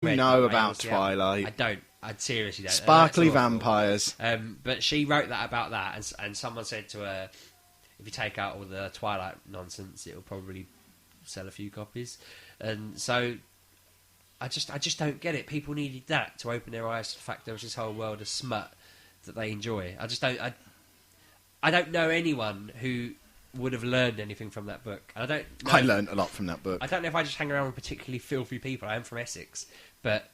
know about Twilight. I don't. I seriously don't. Sparkly vampires. But she wrote that about that, and someone said to her, if you take out all the Twilight nonsense, it'll probably sell a few copies. And so I just don't get it. People needed that to open their eyes to the fact there was this whole world of smut that they enjoy. I don't know anyone who would have learned anything from that book. And I learned a lot from that book. I don't know if I just hang around with particularly filthy people. I am from Essex, but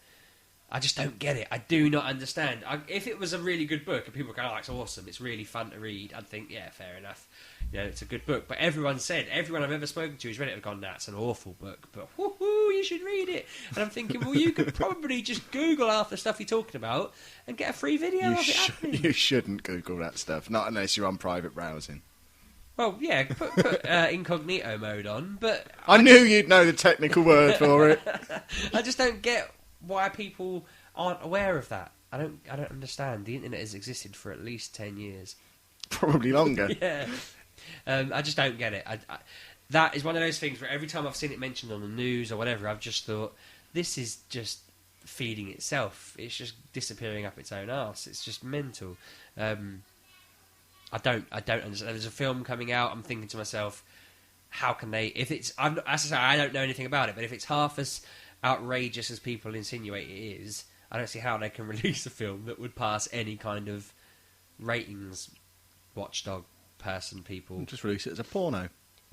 I just don't get it. I do not understand. If it was a really good book and people go, "Oh, it's awesome, it's really fun to read," I'd think, yeah, fair enough. You know, it's a good book. But everyone I've ever spoken to who's read it have gone, "That's an awful book, but woohoo, you should read it." And I'm thinking, well, you could probably just Google half the stuff you're talking about and get a free video of it happening. You shouldn't Google that stuff, not unless you're on private browsing. Well, yeah, put incognito mode on, but... I knew you'd know the technical word for it. I just don't get why people aren't aware of that. I don't understand. The internet has existed for at least 10 years. Probably longer. Yeah. I just don't get it. That is one of those things where every time I've seen it mentioned on the news or whatever, I've just thought, this is just feeding itself. It's just disappearing up its own arse. It's just mental. I don't understand. There's a film coming out. I'm thinking to myself, how can they? If it's, as I say, I don't know anything about it. But if it's half as outrageous as people insinuate it is, I don't see how they can release a film that would pass any kind of ratings watchdog person. People just release it as a porno.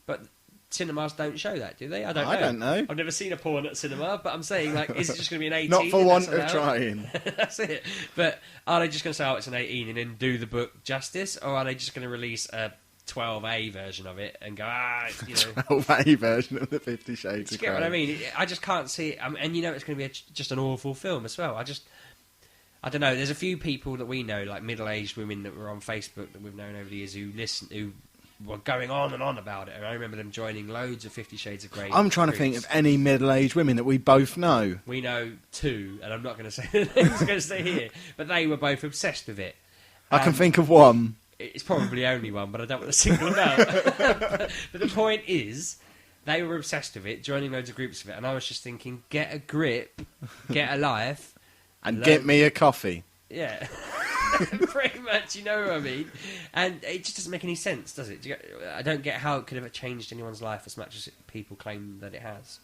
But cinemas don't show that, do they? I don't know. I've never seen a porn at cinema, but I'm saying, like, is it just going to be an 18? Not for want of trying. That's it. But are they just going to say, oh, it's an 18 and then do the book justice? Or are they just going to release a 12A version of it and go, you know... 12A version of the 50 Shades of Grey. You get what I mean? I just can't see it. And you know it's going to be just an awful film as well. I don't know. There's a few people that we know, like middle-aged women that were on Facebook that we've known over the years who were going on and on about it, and I remember them joining loads of 50 Shades of Grey. I'm trying to think of any middle-aged women that we both know. We know two, and I'm not going to say the names I'm going to say here, but they were both obsessed with it. I can think of one. It's probably only one, but I don't want to single them out. But the point is, they were obsessed with it, joining loads of groups of it, and I was just thinking, get a grip, get a life, and get me a coffee. Yeah. Pretty much, you know what I mean? And it just doesn't make any sense, does it? I don't get how it could have changed anyone's life as much as people claim that it has.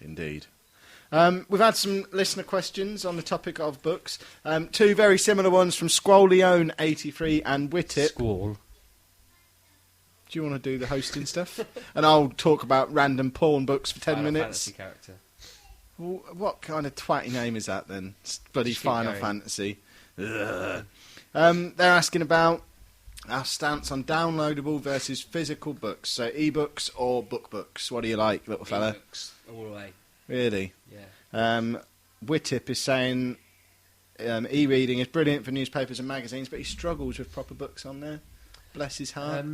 Indeed. We've had some listener questions on the topic of books. Two very similar ones from Squall83 and Whittip. Squall. Do you want to do the hosting stuff? And I'll talk about random porn books for 10 minutes. Fantasy character. Well, what kind of twatty name is that then? It's bloody Final Fantasy. They're asking about our stance on downloadable versus physical books. So ebooks or book books. What do you like, little fella? Ebooks all the way. Really? Yeah. Whittip is saying e-reading is brilliant for newspapers and magazines, but he struggles with proper books on there. Bless his heart.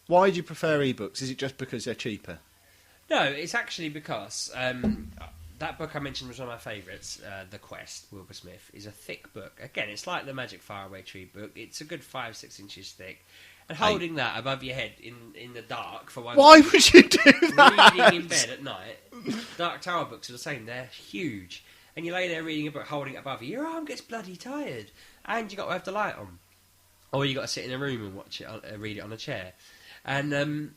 Why do you prefer ebooks? Is it just because they're cheaper? No, it's actually because that book I mentioned was one of my favourites, The Quest, Wilbur Smith, is a thick book. Again, it's like the Magic Faraway Tree book. It's a good 5-6 inches thick. And holding that above your head in the dark for one... Why would you do that? Reading in bed at night. Dark Tower books are the same. They're huge. And you lay there reading a book, holding it above you. Your arm gets bloody tired. And you got to have the light on. Or you got to sit in a room and watch it, read it on a chair. And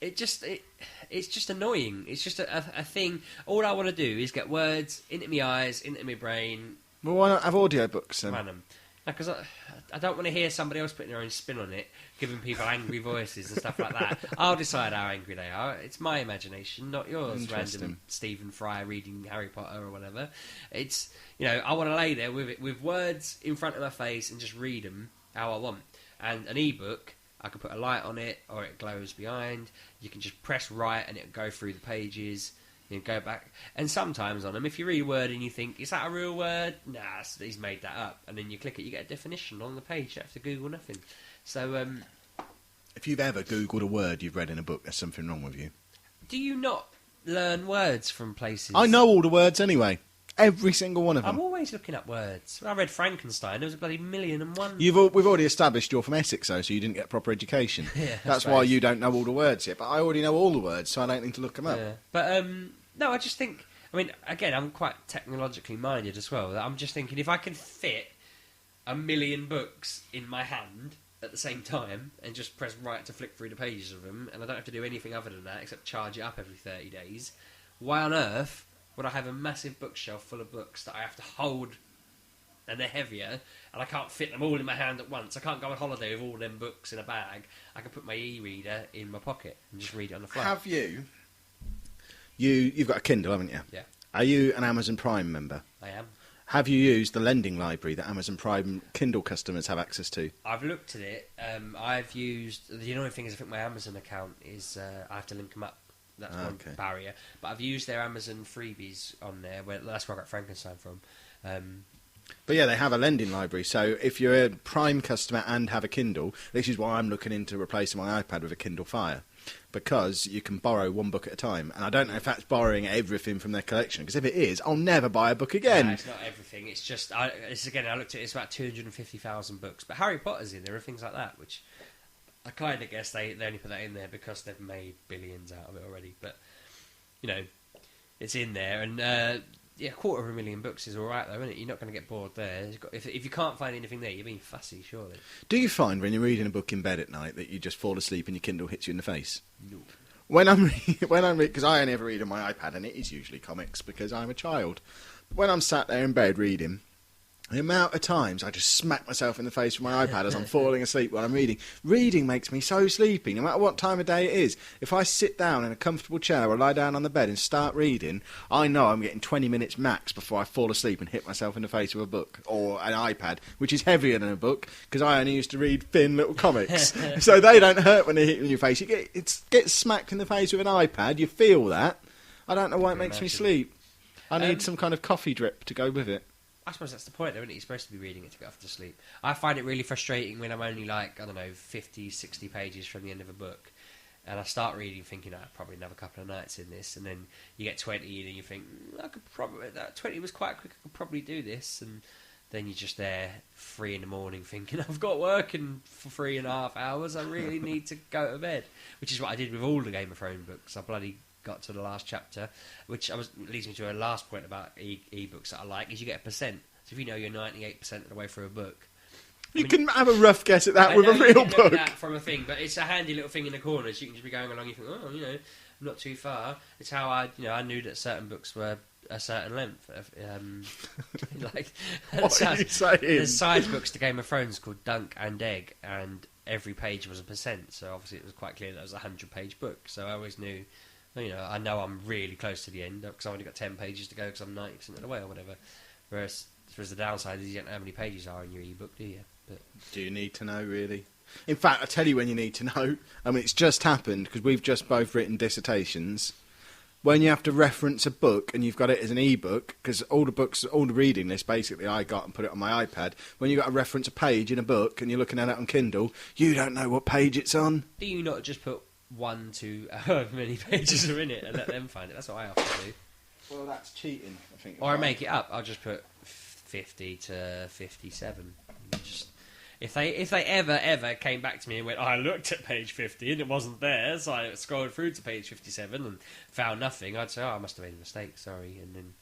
it's just annoying. It's just a thing. All I want to do is get words into my eyes, into my brain. Well, why not have audiobooks then? Random. Because I don't want to hear somebody else putting their own spin on it, giving people angry voices and stuff like that. I'll decide how angry they are. It's my imagination, not yours. Random Stephen Fry reading Harry Potter or whatever. It's, I want to lay there with words in front of my face and just read them how I want. And an ebook, I can put a light on it, or it glows behind. You can just press right and it'll go through the pages. You go back. And sometimes on them, if you read a word and you think, is that a real word? Nah, he's made that up. And then you click it, you get a definition on the page. You don't have to Google nothing. So, if you've ever Googled a word you've read in a book, there's something wrong with you. Do you not learn words from places? I know all the words anyway. Every single one of them. I'm always looking up words. When I read Frankenstein, there was a bloody 1,000,001. We've already established you're from Essex, though, so you didn't get proper education. Yeah, that's why you don't know all the words yet. But I already know all the words, so I don't need to look them up. Yeah. But, no, I just think... I mean, again, I'm quite technologically minded as well. I'm just thinking, if I can fit 1,000,000 books in my hand at the same time and just press right to flick through the pages of them, and I don't have to do anything other than that except charge it up every 30 days, why on earth would I have a massive bookshelf full of books that I have to hold, and they're heavier, and I can't fit them all in my hand at once? I can't go on holiday with all them books in a bag. I can put my e-reader in my pocket and just read it on the fly. Have you've got a Kindle, haven't you? Yeah. Are you an Amazon Prime member? I am. Have you used the lending library that Amazon Prime Kindle customers have access to? I've looked at it. I've used... The annoying thing is I think my Amazon account is... I have to link them up. That's one barrier. But I've used their Amazon freebies on there. That's where I got Frankenstein from. But yeah, they have a lending library. So if you're a Prime customer and have a Kindle, this is why I'm looking into replacing my iPad with a Kindle Fire. Because you can borrow one book at a time. And I don't know if that's borrowing everything from their collection. Because if it is, I'll never buy a book again. No, it's not everything. It's just... I looked at it, it's about 250,000 books. But Harry Potter's in there and things like that, which... I kind of guess they only put that in there because they've made billions out of it already. But, you know, it's in there. And, 250,000 books is all right, though, isn't it? You're not going to get bored there. If you can't find anything there, you're being fussy, surely. Do you find when you're reading a book in bed at night that you just fall asleep and your Kindle hits you in the face? No. When I'm because I only ever read on my iPad, and it is usually comics because I'm a child. But when I'm sat there in bed reading, the amount of times I just smack myself in the face with my iPad as I'm falling asleep while I'm reading. Reading makes me so sleepy, no matter what time of day it is. If I sit down in a comfortable chair or lie down on the bed and start reading, I know I'm getting 20 minutes max before I fall asleep and hit myself in the face with a book or an iPad, which is heavier than a book because I only used to read thin little comics. So they don't hurt when they hit you in your face. You get smacked in the face with an iPad, you feel that. I don't know why it makes me sleep. I need some kind of coffee drip to go with it. I suppose that's the point, though, isn't it? You're supposed to be reading it to get off to sleep. I find it really frustrating when I'm only, 50, 60 pages from the end of a book, and I start reading thinking, I'll probably have a couple of nights in this, and then you get 20 in and you think, that 20 was quite quick, I could probably do this, and then you're just there 3 in the morning thinking, I've got work for 3.5 hours, I really need to go to bed, which is what I did with all the Game of Thrones books. I bloody got to the last chapter, which leads me to a last point about e-books that I like, is you get a percent. So if you know you're 98% of the way through a book, you can have a rough guess at that with a real book. That from a thing, but it's a handy little thing in the corner, so you can just be going along. You think, I'm not too far. It's how I knew that certain books were a certain length. What are you saying? There's side books to Game of Thrones called Dunk and Egg, and every page was a percent. So obviously it was quite clear that it was a 100-page book. So I always knew. I know I'm really close to the end because I've only got 10 pages to go because I'm 90% of the way or whatever. Whereas the downside is you don't know how many pages are in your ebook, do you? But do you need to know, really? In fact, I'll tell you when you need to know. I mean, it's just happened because we've just both written dissertations. When you have to reference a book and you've got it as an ebook, because all the reading list basically I got and put it on my iPad. When you've got to reference a page in a book and you're looking at it on Kindle, you don't know what page it's on. Do you not just put 1 to however many pages are in it and let them find it? That's what I often do. Well, that's cheating, I think. Or I make it up. I'll just put 50 to 57. If they ever came back to me and went, I looked at page 50 and it wasn't there, so I scrolled through to page 57 and found nothing, I'd say, I must have made a mistake, sorry, and then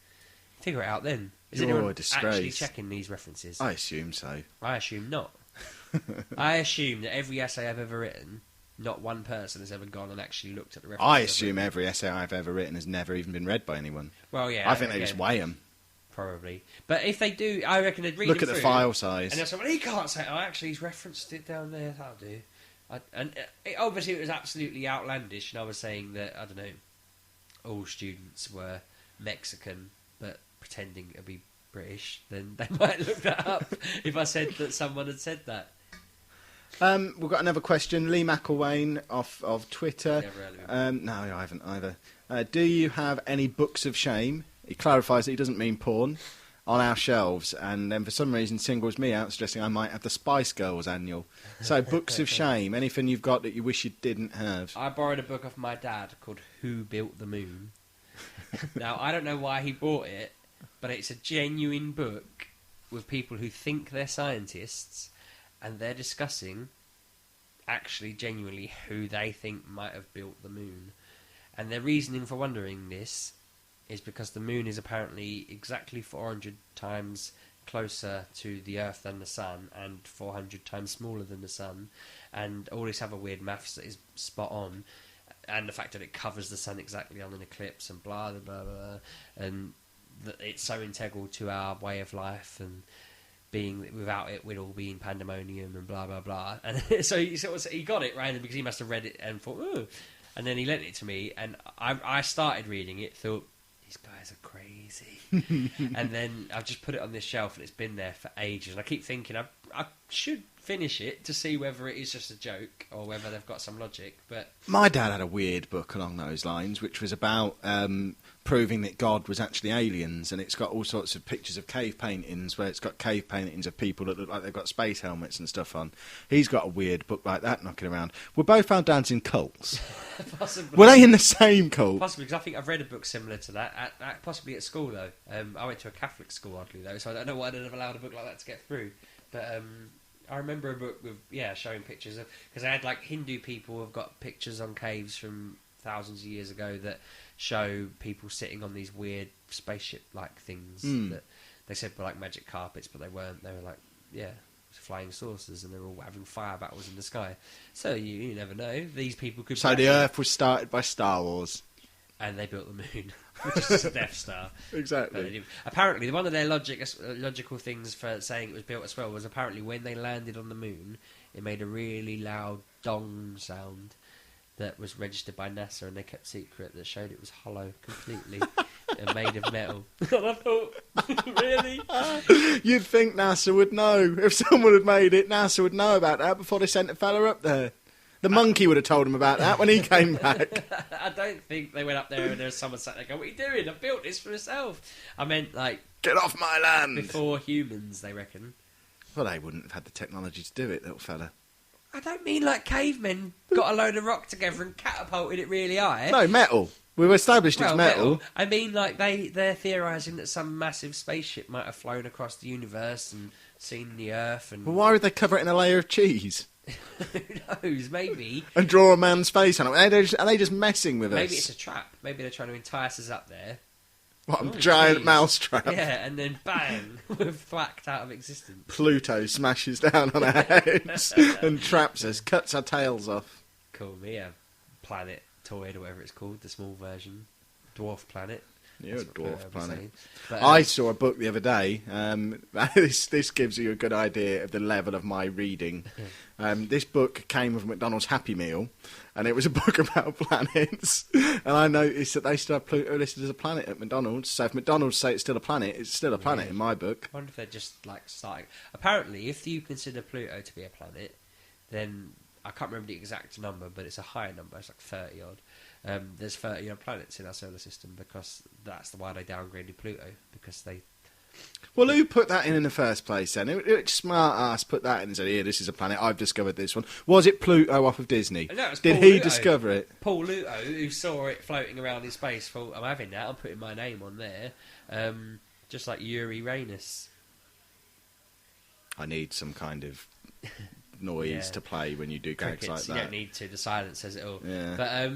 figure it out then. Is anyone actually checking these references? I assume so. I assume not. I assume that every essay I've ever written, not one person has ever gone and actually looked at the references. I assume every essay I've ever written has never even been read by anyone. Well, yeah. I think they just weigh them. Probably. But if they do, I reckon they'd read Look them at the through, file size. and they'll say, well, he can't say, actually, he's referenced it down there, that'll do. Obviously, it was absolutely outlandish, and I was saying that, I don't know, all students were Mexican, but pretending to be British, then they might look that up if I said that someone had said that. We've got another question. Lee McElwain of Twitter. Never heard of him. No, I haven't either. Do you have any books of shame? He clarifies that he doesn't mean porn on our shelves, and then for some reason singles me out, suggesting I might have the Spice Girls annual. So, books of shame. Anything you've got that you wish you didn't have? I borrowed a book off my dad called Who Built the Moon. Now, I don't know why he bought it, but it's a genuine book with people who think they're scientists, and they're discussing actually genuinely who they think might have built the moon. And their reasoning for wondering this is because the moon is apparently exactly 400 times closer to the Earth than the Sun, and 400 times smaller than the Sun, and all this other weird maths that is spot on, and the fact that it covers the Sun exactly on an eclipse, and blah blah blah, blah and that it's so integral to our way of life, and being without it we'd all be in pandemonium, and blah blah blah. And so he got it right, because he must have read it and thought, oh. And then he lent it to me, and I started reading it, thought, these guys are crazy. And then I've just put it on this shelf, and it's been there for ages. And I keep thinking I should finish it to see whether it is just a joke or whether they've got some logic. But my dad had a weird book along those lines, which was about proving that God was actually aliens, and it's got all sorts of pictures of cave paintings, where it's got cave paintings of people that look like they've got space helmets and stuff on. He's got a weird book like that knocking around. Were both our dads in cults? Possibly. Were they in the same cult? Possibly, because I think I've read a book similar to that, possibly at school, though. I went to a Catholic school, oddly, though, so I don't know why I'd have allowed a book like that to get through. But I remember a book with, showing pictures of... Because I had, Hindu people have got pictures on caves from thousands of years ago that show people sitting on these weird spaceship-like things that they said were like magic carpets, but they weren't. They were flying saucers, and they were all having fire battles in the sky. So you never know. These people could... So the Earth was started by Star Wars. And they built the moon, which is a Death Star. Exactly. Apparently, one of their logical things for saying it was built as well was apparently when they landed on the moon, it made a really loud dong sound that was registered by NASA, and they kept secret, that showed it was hollow completely and made of metal. And I thought, really? You'd think NASA would know. If someone had made it, NASA would know about that before they sent a fella up there. The monkey would have told him about that when he came back. I don't think they went up there and there was someone sat there going, what are you doing? I built this for myself. I meant, get off my land! Before humans, they reckon. Well, they wouldn't have had the technology to do it, little fella. I don't mean cavemen got a load of rock together and catapulted it really high. No, metal. We've established it's metal. I mean, they're theorising that some massive spaceship might have flown across the universe and seen the Earth. And well, why would they cover it in a layer of cheese? Who knows? Maybe. And draw a man's face on it. Are they just messing with us? Maybe it's a trap. Maybe they're trying to entice us up there. What, a giant mouse trap? Yeah, and then bang, we're thwacked out of existence. Pluto smashes down on our heads and traps us, cuts our tails off. Call me a planet toid or whatever it's called, the small version. Dwarf planet. You're a dwarf planet. But, I saw a book the other day. This gives you a good idea of the level of my reading. This book came with McDonald's Happy Meal, and it was a book about planets. And I noticed that they still have Pluto listed as a planet at McDonald's. So if McDonald's say it's still a planet, it's still a planet in my book. I wonder if they're just starting. Apparently, if you consider Pluto to be a planet, then I can't remember the exact number, but it's a higher number. It's 30 odd. There's 30 odd planets in our solar system, because that's why they downgraded Pluto, because they... Well, who put that in the first place then? Which smart ass put that in and said, here, this is a planet, I've discovered this one. Was it Pluto off of Disney? No, Did he discover it? Paul Luto, who saw it floating around in space, thought, I'm having that, I'm putting my name on there. Just like Yuri Uranus. I need some kind of noise to play when you do gags like that. You don't need to, the silence says it all. Yeah. But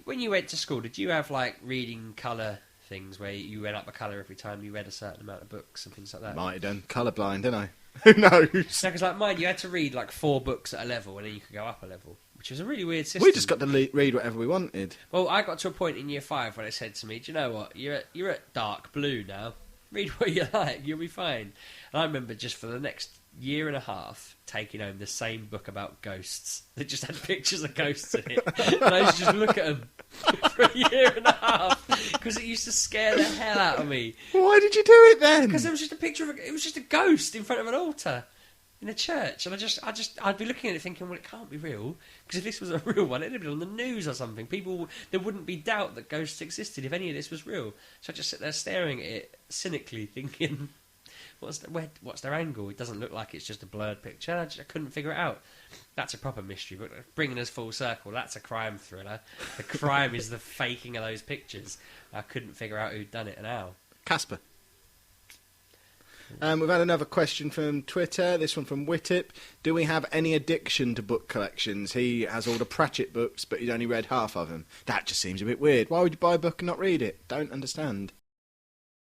when you went to school, did you have reading colour things where you went up a colour every time you read a certain amount of books and things like that? Might have done. Colourblind, didn't I? Who knows? No, because mine, you had to read 4 books at a level, and then you could go up a level, which was a really weird system. We just got to read whatever we wanted. Well, I got to a point in year 5 when it said to me, do you know what, you're at dark blue now. Read what you like, you'll be fine. And I remember just for the next year and a half taking home the same book about ghosts that just had pictures of ghosts in it. And I used to just look at them for a year and a half because it used to scare the hell out of me. Why did you do it then? Because it was just a picture of it was just a ghost in front of an altar in a church, and I'd be looking at it thinking, well, it can't be real, because if this was a real one, it'd have been on the news or something. There wouldn't be doubt that ghosts existed if any of this was real. So I just sit there staring at it cynically, thinking, what's their angle? It doesn't look like it's just a blurred picture. I couldn't figure it out. That's a proper mystery, but bringing us full circle, that's a crime thriller. The crime is the faking of those pictures. I couldn't figure out who'd done it and how. Casper. We've had another question from Twitter, this one from Whittip. Do we have any addiction to book collections? He has all the Pratchett books, but he's only read half of them. That just seems a bit weird. Why would you buy a book and not read it? Don't understand.